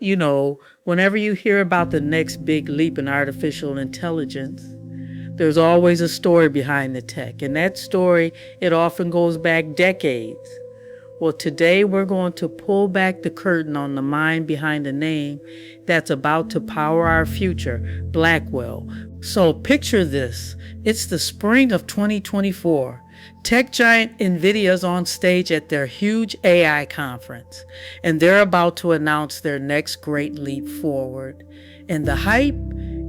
Whenever you hear about the next big leap in artificial intelligence, there's always a story behind the tech. And that story, it often goes back decades. Well, today we're going to pull back the curtain on the mind behind a name that's about to power our future, Blackwell. So picture this. It's the spring of 2024. Tech giant NVIDIA's on stage at their huge AI conference, and they're about to announce their next great leap forward. And the hype,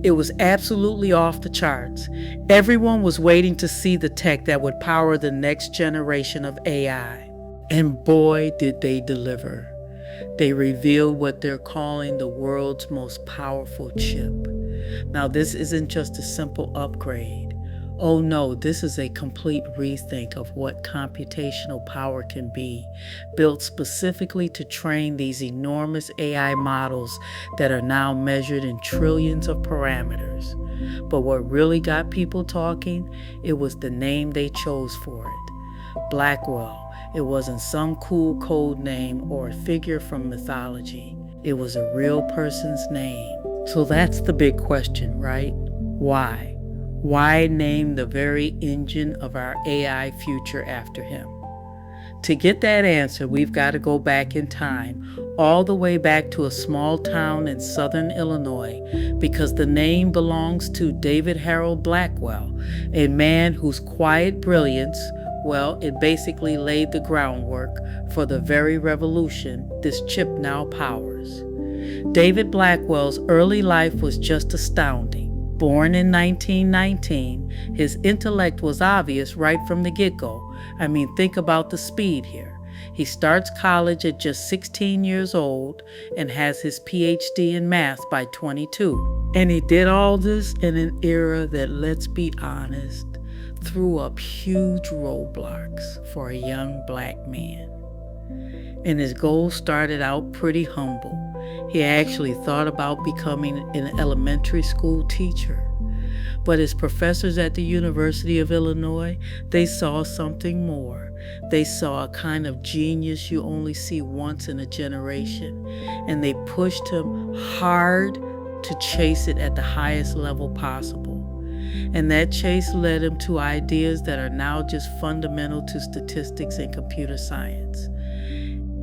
it was absolutely off the charts. Everyone was waiting to see the tech that would power the next generation of AI. And boy, did they deliver. They revealed what they're calling the world's most powerful chip. Now, this isn't just a simple upgrade. Oh no, this is a complete rethink of what computational power can be, built specifically to train these enormous AI models that are now measured in trillions of parameters. But what really got people talking, it was the name they chose for it. Blackwell. It wasn't some cool code name or a figure from mythology. It was a real person's name. So that's the big question, right? Why? Why name the very engine of our AI future after him? To get that answer, we've got to go back in time, all the way back to a small town in southern Illinois, because the name belongs to David Harold Blackwell, a man whose quiet brilliance, well, it basically laid the groundwork for the very revolution this chip now powers. David Blackwell's early life was just astounding. Born in 1919, his intellect was obvious right from the get-go. I mean, think about the speed here. He starts college at just 16 years old and has his PhD in math by 22. And he did all this in an era that, let's be honest, threw up huge roadblocks for a young black man. And his goals started out pretty humble. He actually thought about becoming an elementary school teacher. But his professors at the University of Illinois, they saw something more. They saw a kind of genius you only see once in a generation. And they pushed him hard to chase it at the highest level possible. And that chase led him to ideas that are now just fundamental to statistics and computer science.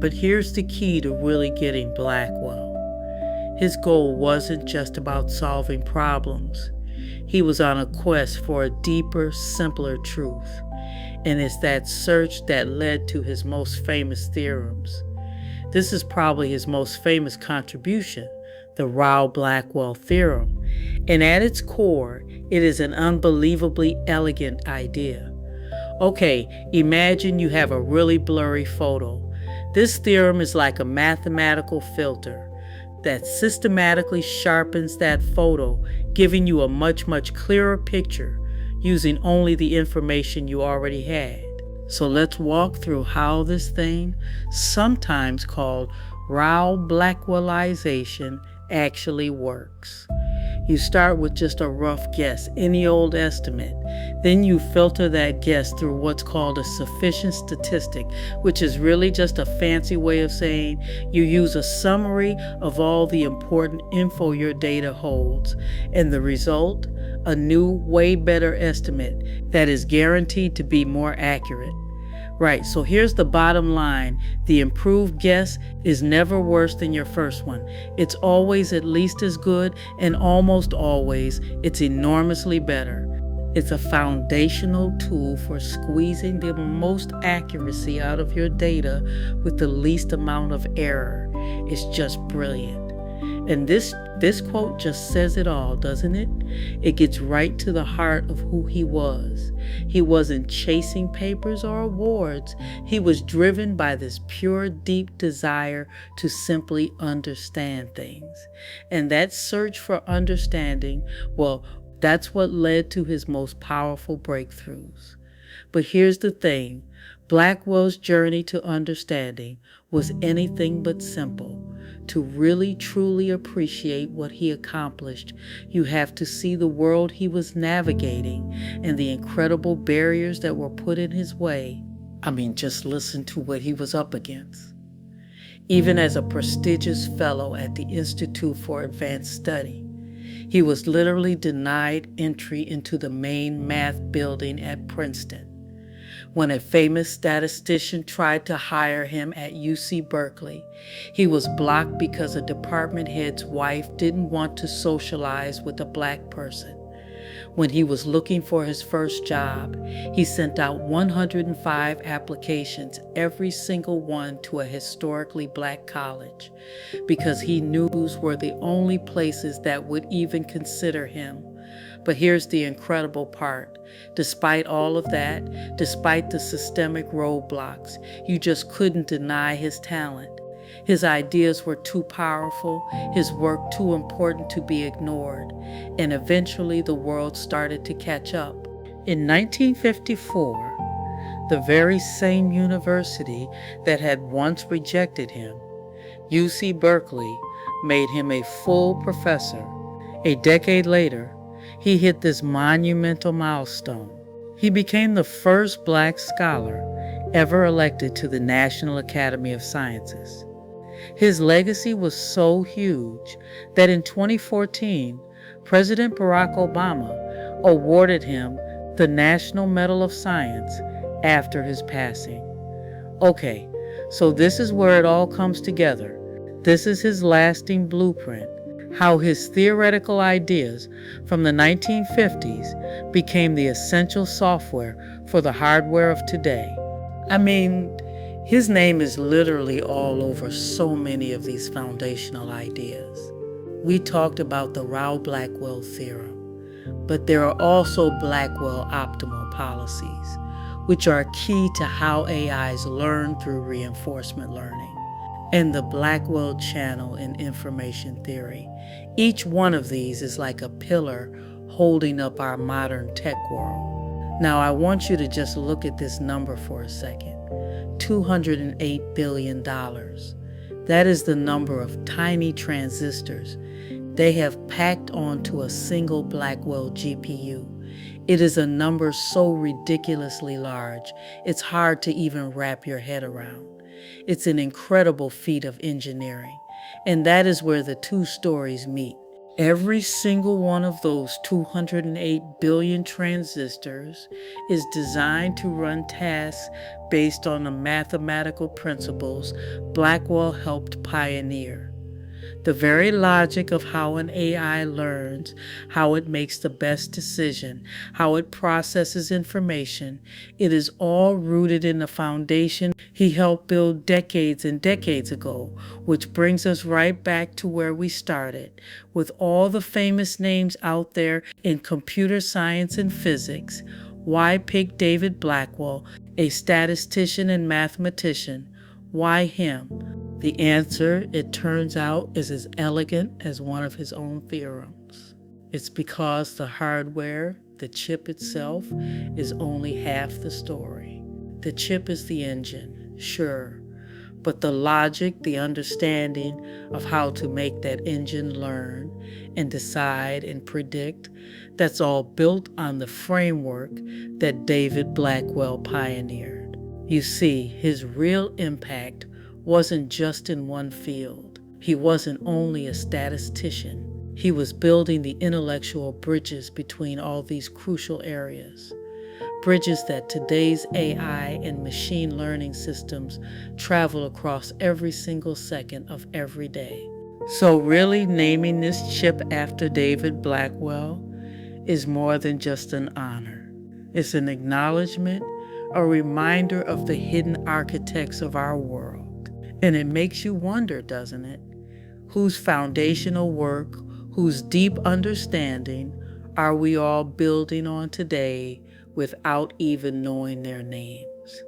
But here's the key to really getting Blackwell. His goal wasn't just about solving problems. He was on a quest for a deeper, simpler truth. And it's that search that led to his most famous theorems. This is probably his most famous contribution, the Rao-Blackwell theorem. And at its core, it is an unbelievably elegant idea. Okay, imagine you have a really blurry photo. This theorem is like a mathematical filter that systematically sharpens that photo, giving you a much, much clearer picture using only the information you already had. So let's walk through how this thing, sometimes called Rao-Blackwellization, actually works. You start with just a rough guess, any old estimate. Then you filter that guess through what's called a sufficient statistic, which is really just a fancy way of saying you use a summary of all the important info your data holds. And the result? A new, way better estimate that is guaranteed to be more accurate. Right, so here's the bottom line. The improved guess is never worse than your first one. It's always at least as good, and almost always, it's enormously better. It's a foundational tool for squeezing the most accuracy out of your data with the least amount of error. It's just brilliant. And this quote just says it all, doesn't it? It gets right to the heart of who he was. He wasn't chasing papers or awards. He was driven by this pure, deep desire to simply understand things. And that search for understanding, well, that's what led to his most powerful breakthroughs. But here's the thing. Blackwell's journey to understanding was anything but simple. To really truly appreciate what he accomplished, you have to see the world he was navigating and the incredible barriers that were put in his way. I mean, just listen to what he was up against. even as a prestigious fellow at the Institute for Advanced Study. He was literally denied entry into the main math building at Princeton. When a famous statistician tried to hire him at UC Berkeley, he was blocked because a department head's wife didn't want to socialize with a black person. When he was looking for his first job, he sent out 105 applications, every single one to a historically black college, because he knew those were the only places that would even consider him. But here's the incredible part. Despite all of that, despite the systemic roadblocks, you just couldn't deny his talent. His ideas were too powerful, his work too important to be ignored, and eventually the world started to catch up. In 1954, the very same university that had once rejected him, UC Berkeley, made him a full professor. A decade later, he hit this monumental milestone. He became the first black scholar ever elected to the National Academy of Sciences. His legacy was so huge that in 2014, President Barack Obama awarded him the National Medal of Science after his passing. Okay, so this is where it all comes together. This is his lasting blueprint, how his theoretical ideas from the 1950s became the essential software for the hardware of today. I mean, his name is literally all over so many of these foundational ideas. We talked about the Harold Blackwell theorem, but there are also Blackwell optimal policies, which are key to how AIs learn through reinforcement learning, and the Blackwell channel in information theory. Each one of these is like a pillar holding up our modern tech world. Now, I want you to just look at this number for a second. $208 billion. That is the number of tiny transistors they have packed onto a single Blackwell GPU. It is a number so ridiculously large, it's hard to even wrap your head around. It's an incredible feat of engineering, and that is where the two stories meet. Every single one of those 208 billion transistors is designed to run tasks based on the mathematical principles Blackwell helped pioneer. The very logic of how an AI learns, how it makes the best decision, how it processes information, it is all rooted in the foundation he helped build decades and decades ago, which brings us right back to where we started. With all the famous names out there in computer science and physics, why pick David Blackwell, a statistician and mathematician? Why him? The answer, it turns out, is as elegant as one of his own theorems. It's because the hardware, the chip itself, is only half the story. The chip is the engine, sure, but the logic, the understanding of how to make that engine learn and decide and predict, that's all built on the framework that David Blackwell pioneered. You see, his real impact wasn't just in one field. He wasn't only a statistician. He was building the intellectual bridges between all these crucial areas. Bridges that today's AI and machine learning systems travel across every single second of every day. So really, naming this chip after David Blackwell is more than just an honor. It's an acknowledgement, a reminder of the hidden architects of our world. And it makes you wonder, doesn't it? Whose foundational work, whose deep understanding are we all building on today without even knowing their names?